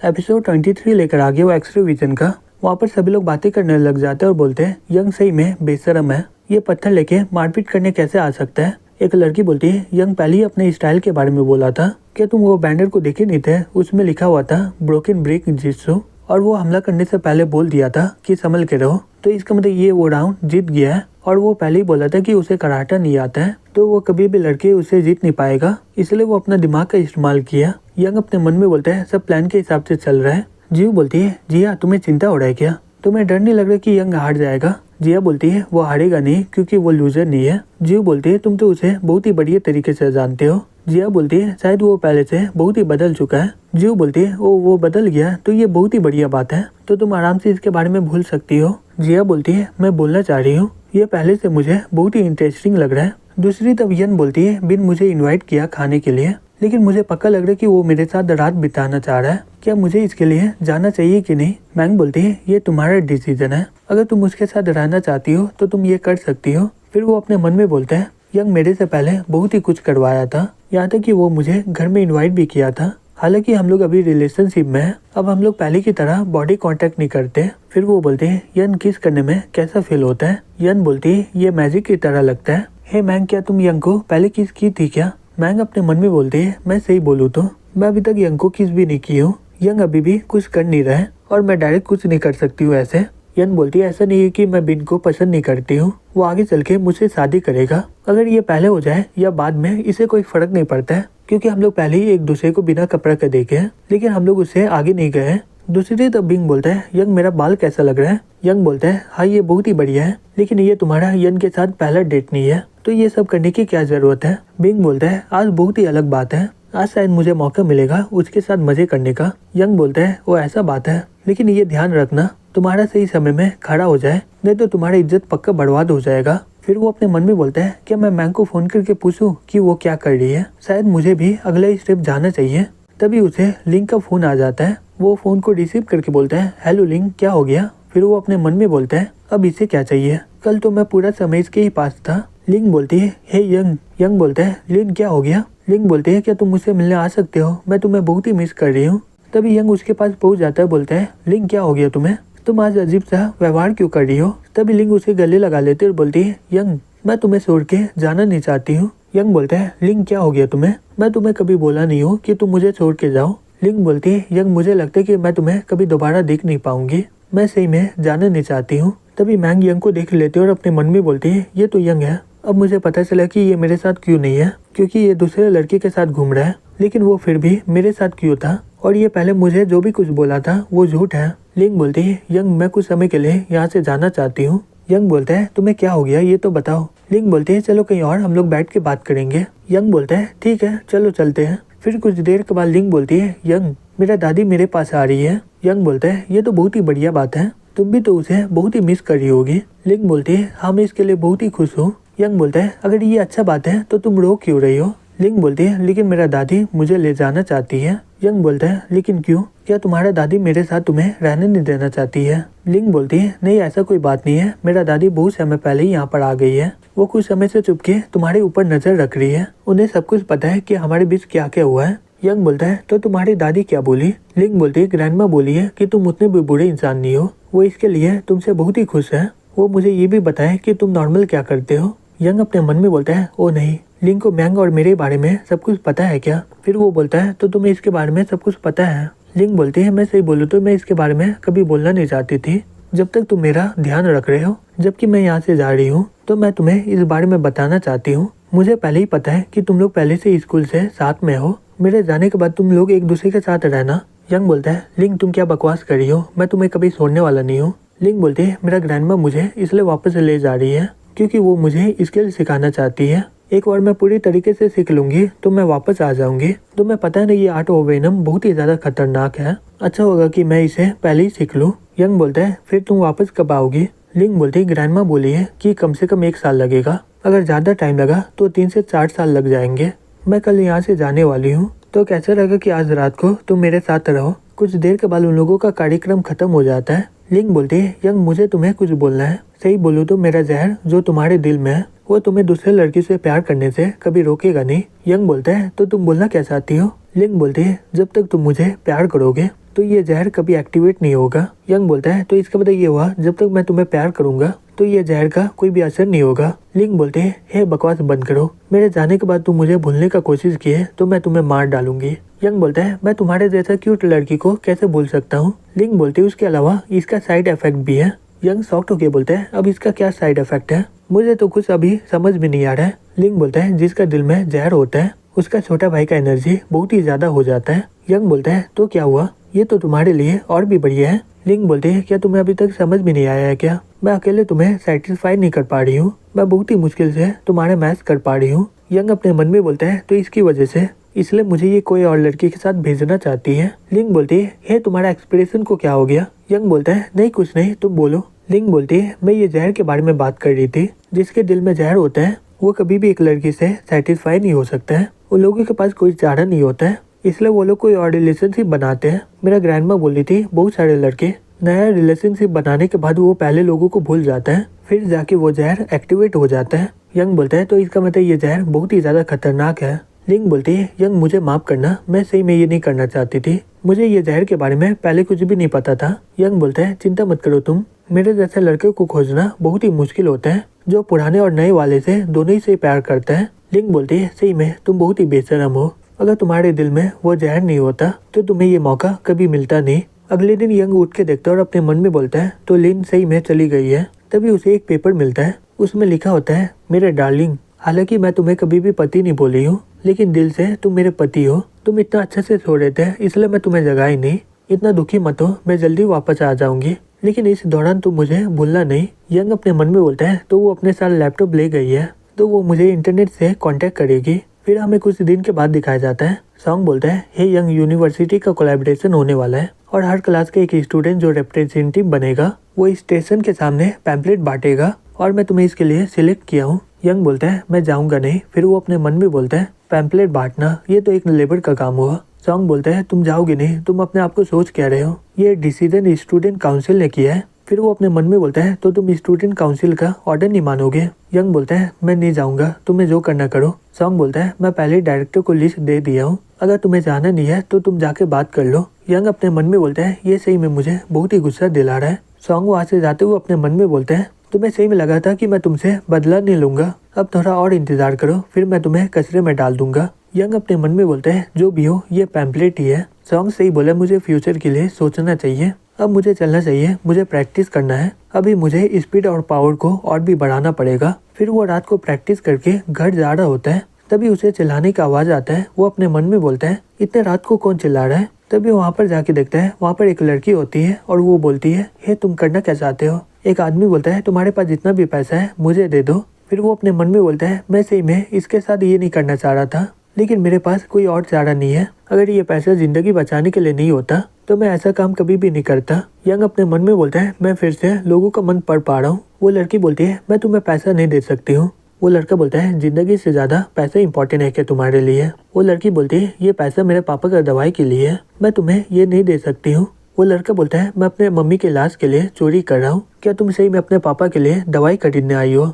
Episode 23 लेकर आ गया वो एक्स-रे विजन का। वहाँ पर सभी लोग बातें करने लग जाते हैं और बोलते हैं यंग सही में बेशरम है, ये पत्थर लेके मारपीट करने कैसे आ सकता है। एक लड़की बोलती है यंग पहले ही अपने स्टाइल के बारे में बोला था, क्या तुम वो बैनर को देखे नहीं थे, उसमें लिखा हुआ था ब्रोकन ब्रेक जित्सु, और वो हमला करने से पहले बोल दिया था कि संभल के रहो। तो इसका मतलब ये वो राउंड जीत गया है, और वो पहले ही बोला था कि उसे कराटा नहीं आता है, तो वो कभी भी लड़के उसे जीत नहीं पाएगा, इसलिए वो अपना दिमाग का इस्तेमाल किया। यंग अपने मन में बोलता है सब प्लान के हिसाब से चल रहा है। जीव बोलती है जिया तुम्हें चिंता हो रहा है क्या, तुम्हें डर नहीं लग रहा कि यंग हार जाएगा। जिया बोलती है वो हारेगा नहीं क्योंकि वो लूजर नहीं है। जीव बोलती है तुम तो उसे बहुत ही बढ़िया तरीके से जानते हो। जिया बोलती है शायद वो पहले से बहुत ही बदल चुका है। जीव बोलती है वो बदल गया तो ये बहुत ही बढ़िया बात है, तो तुम आराम से इसके बारे में भूल सकती हो। जिया बोलती है मैं बोलना चाह रही हूँ, ये पहले से मुझे बहुत ही इंटरेस्टिंग लग रहा है। दूसरी तरफ यन बोलती है बिन मुझे इन्वाइट किया खाने के लिए, लेकिन मुझे पक्का लग रहा है कि वो मेरे साथ रात बिताना चाह रहा है, क्या मुझे इसके लिए जाना चाहिए कि नहीं। मैंग बोलती है ये तुम्हारा डिसीजन है, अगर तुम उसके साथ रहना चाहती हो तो तुम ये कर सकती हो। फिर वो अपने मन में बोलते हैं यंग मेरे से पहले बहुत ही कुछ करवाया था, यहाँ तक कि वो मुझे घर में इन्वाइट भी किया था। हालांकि हम लोग अभी रिलेशनशिप में हैं, अब हम लोग पहले की तरह बॉडी कांटेक्ट नहीं करते। फिर वो बोलते हैं यन किस करने में कैसा फील होता है। यन बोलती है ये मैजिक की तरह लगता है। हे मैंग क्या तुम यंग को पहले किस की थी क्या। मैंग अपने मन में बोलती है मैं सही बोलूँ तो मैं अभी तक यंग को किस भी नहीं की हूँ, यंग अभी भी कुछ कर नहीं रहा है और मैं डायरेक्ट कुछ नहीं कर सकती हूँ ऐसे। यन बोलती है ऐसा नहीं है कि मैं बिन को पसंद नहीं करती हूँ, वो आगे चल के मुझसे शादी करेगा, अगर ये पहले हो जाए या बाद में इसे कोई फर्क नहीं पड़ता है, क्योंकि हम लोग पहले ही एक दूसरे को बिना कपड़ा के देखे हैं, लेकिन हम लोग उससे आगे नहीं गए हैं। दूसरी तरफ बिंग बोलता है यंग मेरा बाल कैसा लग रहा है। यंग बोलता है हाँ ये बहुत ही बढ़िया है, लेकिन ये तुम्हारा यन के साथ पहला डेट नहीं है, तो ये सब करने की क्या जरूरत है। बिंग बोलता है आज बहुत ही अलग बात है, आज शायद मुझे मौका मिलेगा उसके साथ मजे करने का। यंग बोलता है वो ऐसा बात है, लेकिन ये ध्यान रखना तुम्हारा सही समय में खड़ा हो जाए, नहीं तो तुम्हारा इज्जत पक्का बर्बाद हो जाएगा। फिर वो अपने मन में बोलता है क्या मैं मैंग को फोन करके पूछूं कि वो क्या कर रही है, शायद मुझे भी अगला स्टेप जाना चाहिए। तभी उसे लिंक का फोन आ जाता है, वो फोन को रिसीव करके बोलता है हेलो लिंक क्या हो गया। फिर वो अपने मन में बोलता है अब इसे क्या चाहिए, कल तो मैं पूरा समय इसके ही पास था। लिंक बोलती है हे यंग। यंग बोलता है लिंक क्या हो गया। लिंक बोलते है क्या तुम मुझसे मिलने आ सकते हो, मैं तुम्हें बहुत ही मिस कर रही हूँ। तभी यंग उसके पास पहुंच जाता है, बोलता है लिंक क्या हो गया तुम्हें, तुम आज अजीब सा व्यवहार क्यों कर रही हो। तभी लिंक उसे गले लगा लेते और बोलती है यंग मैं तुम्हें छोड़ के जाना नहीं चाहती हूँ। यंग बोलता है लिंक क्या हो गया तुम्हें, मैं तुम्हें कभी बोला नहीं हूँ कि तुम मुझे छोड़ के जाओ। लिंक बोलती है यंग मुझे लगता है कि मैं तुम्हें कभी दोबारा देख नहीं पाऊंगी, मैं सही में जाना नहीं चाहती हूँ। तभी मैंग यंग को देख लेती है और अपने मन में बोलती है ये तो यंग है, अब मुझे पता चला कि ये मेरे साथ क्यों नहीं है, क्योंकि ये दूसरे लड़के के साथ घूम रहा है, लेकिन वो फिर भी मेरे साथ क्यों था, और ये पहले मुझे जो भी कुछ बोला था वो झूठ है। लिंक बोलती है यंग मैं कुछ समय के लिए यहाँ से जाना चाहती हूँ। यंग बोलता है तुम्हें क्या हो गया ये तो बताओ। लिंक बोलते हैं चलो कहीं और हम लोग बैठ के बात करेंगे। यंग बोलता है ठीक है चलो चलते हैं। फिर कुछ देर के बाद लिंक बोलती है यंग मेरा दादी मेरे पास आ रही है। यंग बोलता है ये तो बहुत ही बढ़िया बात है, तुम भी तो उसे बहुत ही मिस कर रही होगी। लिंक बोलती है हाँ मैं इसके लिए बहुत ही खुश हूँ। यंग बोलता है अगर ये अच्छा बात है तो तुम रो क्यों रही हो। लिंक बोलती है लेकिन मेरा दादी मुझे ले जाना चाहती है। यंग बोलता है लेकिन क्यों, क्या तुम्हारा दादी मेरे साथ तुम्हें रहने नहीं देना चाहती है। लिंक बोलती है नहीं ऐसा कोई बात नहीं है, मेरा दादी बहुत समय पहले ही यहाँ पर आ गई है, वो कुछ समय से चुप के तुम्हारे ऊपर नजर रख रही है, उन्हें सब कुछ पता है कि हमारे बीच क्या क्या हुआ है। यंग बोलता है तो तुम्हारी दादी क्या बोली। लिंक बोलती है ग्रैंडमा बोली है कि तुम उतने भी बुरे इंसान नहीं हो, वो इसके लिए तुमसे बहुत ही खुश है, वो मुझे ये भी बताए कि तुम नॉर्मल क्या करते हो। यंग अपने मन में बोलता है ओ नहीं, लिंक को मैंग और मेरे बारे में सब कुछ पता है क्या। फिर वो बोलता है तो तुम्हें इसके बारे में सब कुछ पता है। लिंक बोलती है मैं सही बोलूँ तो मैं इसके बारे में कभी बोलना नहीं चाहती थी, जब तक तुम मेरा ध्यान रख रहे हो, जबकि मैं यहाँ से जा रही हूँ तो मैं तुम्हें इस बारे में बताना चाहती हूँ। मुझे पहले ही पता है कि तुम लोग पहले से स्कूल से साथ में हो, मेरे जाने के बाद तुम लोग एक दूसरे के साथ रहना। यंग बोलता है लिंक तुम क्या बकवास कर रही हो, मैं तुम्हें कभी छोड़ने वाला नहीं हूँ। लिंक बोलती है मेरा ग्रैंडमा मुझे इसलिए वापस ले जा रही है क्योंकि वो मुझे स्किल सिखाना चाहती है, एक बार मैं पूरी तरीके से सीख लूंगी तो मैं वापस आ जाऊंगी। तो मैं पता नहीं ये आर्ट ऑफ वेनम बहुत ही ज्यादा खतरनाक है, अच्छा होगा कि मैं इसे पहले ही सीख लूँ। यंग बोलता है फिर तुम वापस कब आओगी। लिंक बोलती है ग्रैंडमा बोली है कि कम से कम 1 साल लगेगा, अगर ज्यादा टाइम लगा तो 3 से 4 साल लग जाएंगे, मैं कल यहाँ से जाने वाली हूँ, तो कैसा लगा कि आज रात को तुम मेरे साथ रहो। कुछ देर के बाद उन लोगों का कार्यक्रम खत्म हो जाता है। लिंक बोलती है यंग मुझे तुम्हें कुछ बोलना है, सही बोलूँ तो मेरा जहर जो तुम्हारे दिल में है वो तुम्हें दूसरे लड़की से प्यार करने से कभी रोकेगा नहीं। यंग बोलता है तो तुम बोलना क्या चाहती हो। लिंक बोलती है जब तक तुम मुझे प्यार करोगे तो ये जहर कभी एक्टिवेट नहीं होगा। यंग बोलता है तो इसका मतलब ये हुआ जब तक मैं तुम्हें प्यार करूंगा तो ये जहर का कोई भी असर नहीं होगा। लिंग बोलते हैं हे बकवास बंद करो, मेरे जाने के बाद तुम मुझे भूलने का कोशिश किए तो मैं तुम्हें मार डालूंगी। यंग बोलता है मैं तुम्हारे जैसा क्यूट लड़की को कैसे भूल सकता हूँ। लिंग बोलते है उसके अलावा इसका साइड इफेक्ट भी है। यंग सॉफ्ट होके बोलते हैं अब इसका क्या साइड इफेक्ट है, मुझे तो कुछ अभी समझ में नहीं आ रहा है। लिंग बोलता है जिसका दिल में जहर होता है उसका छोटा भाई का एनर्जी बहुत ही ज्यादा हो जाता है। यंग बोलता है तो क्या हुआ, ये तो तुम्हारे लिए और भी बढ़िया है। लिंग बोलते हैं क्या तुम्हें अभी तक समझ में नहीं आया है क्या, मैं अकेले तुम्हें सेटिस्फाई नहीं कर पा रही हूँ, मैं बहुत ही मुश्किल से तुम्हारे मैच कर पा रही हूँ। यंग अपने मन में बोलता है तो इसकी वजह से इसलिए मुझे ये कोई और लड़की के साथ भेजना चाहती है। लिंग बोलती है हे तुम्हारा एक्सप्रेशन को क्या हो गया। यंग बोलता है नहीं कुछ नहीं, तुम बोलो। लिंग बोलती है मैं ये जहर के बारे में बात कर रही थी, जिसके दिल में जहर होता है वो कभी भी एक लड़की से सेटिस्फाई नहीं हो सकता है, उन लोगों के पास कोई चारा नहीं होता है, इसलिए वो लोग कोई और रिलेशनशिप बनाते हैं। मेरा ग्रैंडमा बोल रही थी बहुत सारे लड़के नया रिलेशनशिप बनाने के बाद वो पहले लोगों को भूल जाता है, फिर जाके वो जहर एक्टिवेट हो जाता है। यंग बोलता है तो इसका मतलब ये जहर बहुत ही ज्यादा खतरनाक है। लिंग बोलती है यंग मुझे माफ करना, मैं सही में ये नहीं करना चाहती थी, मुझे ये जहर के बारे में पहले कुछ भी नहीं पता था। यंग बोलता है चिंता मत करो तुम, मेरे जैसे लड़के को खोजना बहुत ही मुश्किल होता है जो पुराने और नए वाले से दोनों ही से प्यार करता है। लिंग बोलती है सही में तुम बहुत ही बेशरम हो, अगर तुम्हारे दिल में वो जहर नहीं होता तो तुम्हें ये मौका कभी मिलता नहीं। अगले दिन यंग उठ के देखता है और अपने मन में बोलता है तो लिन सही में चली गई है। तभी उसे एक पेपर मिलता है, उसमें लिखा होता है मेरे डार्लिंग, हालांकि मैं तुम्हें कभी भी पति नहीं बोली हूँ लेकिन दिल से तुम मेरे पति हो, तुम इतना अच्छे से सो रहे थे इसलिए मैं तुम्हें जगा ही नहीं, इतना दुखी मत हो, मैं जल्दी वापस आ जाऊंगी लेकिन इस दौरान तुम मुझे भूलना नहीं। यंग अपने मन में बोलता है तो वो अपने साथ लैपटॉप ले गई है तो वो मुझे इंटरनेट से कांटेक्ट करेगी। फिर हमें कुछ दिन के बाद दिखाया जाता है सॉन्ग बोलता है हे यंग यूनिवर्सिटी का कोलैबोरेशन होने वाला है और हर क्लास के एक स्टूडेंट जो रिप्रेजेंटेटिव बनेगा वो इस स्टेशन के सामने पैम्पलेट बांटेगा और मैं तुम्हें इसके लिए सिलेक्ट किया हूँ। यंग बोलता है मैं जाऊंगा नहीं, फिर वो अपने मन में बोलता है पैम्पलेट बांटना ये तो एक लेबर का काम हुआ। सॉन्ग बोलता है तुम जाओगे नहीं, तुम अपने आप को सोच कह रहे हो, ये डिसीजन स्टूडेंट काउंसिल ने किया है। फिर वो अपने मन में बोलता है तो तुम स्टूडेंट काउंसिल का ऑर्डर नहीं मानोगे। यंग बोलता है मैं नहीं जाऊंगा, तुम्हें जो करना करो। सॉन्ग बोलता है मैं पहले डायरेक्टर को लिस्ट दे दिया हूँ, अगर तुम्हें जाना नहीं है तो तुम जाके बात कर लो। यंग अपने मन में बोलता है ये सही में मुझे बहुत ही गुस्सा दिला रहा है। सॉन्ग वहाँ से जाते हुए अपने मन में बोलता है तुम्हें सही में लगा था कि मैं तुमसे बदला नहीं लूंगा, अब थोड़ा और इंतजार करो फिर मैं तुम्हें कचरे में डाल दूंगा। यंग अपने मन में बोलता है जो भी हो ये पैम्पलेट ही है। सॉन्ग सही बोला मुझे फ्यूचर के लिए सोचना चाहिए, अब मुझे चलना चाहिए, मुझे प्रैक्टिस करना है, अभी मुझे स्पीड और पावर को और भी बढ़ाना पड़ेगा। फिर वो रात को प्रैक्टिस करके घर जा रहा होता है, तभी उसे चिल्लाने का आवाज आता है। वो अपने मन में बोलता है इतने रात को कौन चिल्ला रहा है। तभी वहाँ पर जाके देखता है वहाँ पर एक लड़की होती है और वो बोलती है हे तुम करना क्या चाहते हो। एक आदमी बोलता है तुम्हारे पास जितना भी पैसा है मुझे दे दो। फिर वो अपने मन में बोलता है मैं सही में इसके साथ ये नहीं करना चाह रहा था लेकिन मेरे पास कोई और चारा नहीं है, अगर ये पैसा जिंदगी बचाने के लिए नहीं होता तो मैं ऐसा काम कभी भी नहीं करता। यंग अपने मन में बोलता है मैं फिर से लोगों का मन पढ़ पा रहा हूँ। वो लड़की बोलती है मैं तुम्हें पैसा नहीं दे सकती हूँ। वो लड़का बोलता है जिंदगी से ज्यादा पैसा इंपॉर्टेंट है क्या तुम्हारे लिए। वो लड़की बोलती है ये पैसा मेरे पापा का दवाई के लिए है, मैं तुम्हें ये नहीं दे सकती हूँ। वो लड़का बोलता है मैं अपने मम्मी के इलाज के लिए चोरी कर रहा हूँ, क्या तुम सही में अपने पापा के लिए दवाई खरीदने आई हो।